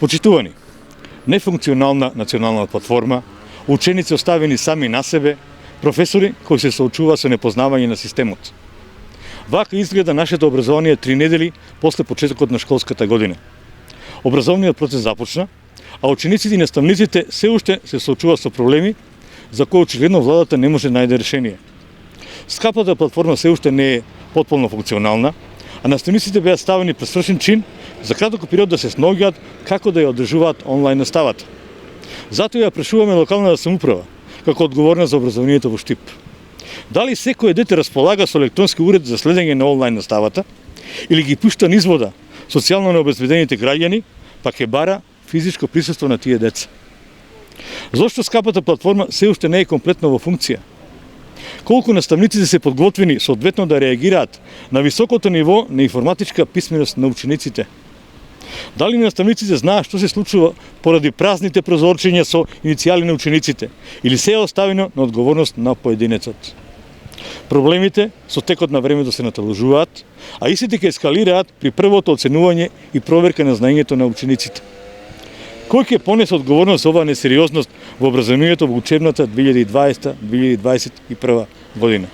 Почитувани, нефункционална национална платформа, ученици оставени сами на себе, професори кои се соочуваат со непознавање на системот. Вака изгледа нашето образование 3 недели после почетокот на школската година. Образовниот процес започна, а учениците и наставниците се уште се соочуваат со проблеми за кои очигледно владата не може да најде решение. Скапата платформа се уште не е потполно функционална, а наставниците беа ставени пред свршен чин за краток период да се сноѓаат како да ја одржуваат онлайн наставата. Затоа ја прашуваме локалната самоуправа како одговорна за образованието во Штип. Дали секое дете располага со електронски уред за следење на онлайн наставата или ги пушта низ вода социјално необезбедените граѓани, па ќе бара физичко присуство на тие деца? Зошто скапата платформа се уште не е комплетно во функција? Колку наставниците се подготвени соодветно да реагираат на високото ниво на информатичка писменост на учениците? Дали наставниците знаат што се случува поради празните прозорчиња со иницијали на учениците или се е оставено на одговорност на поединецот? Проблемите со текот на времето се наталожуваат, а истите ќе ескалираат при првото оценување и проверка на знаењето на учениците. Кој ќе понесе одговорност за оваа несериозност во образованието во учебната 2020-2021 година?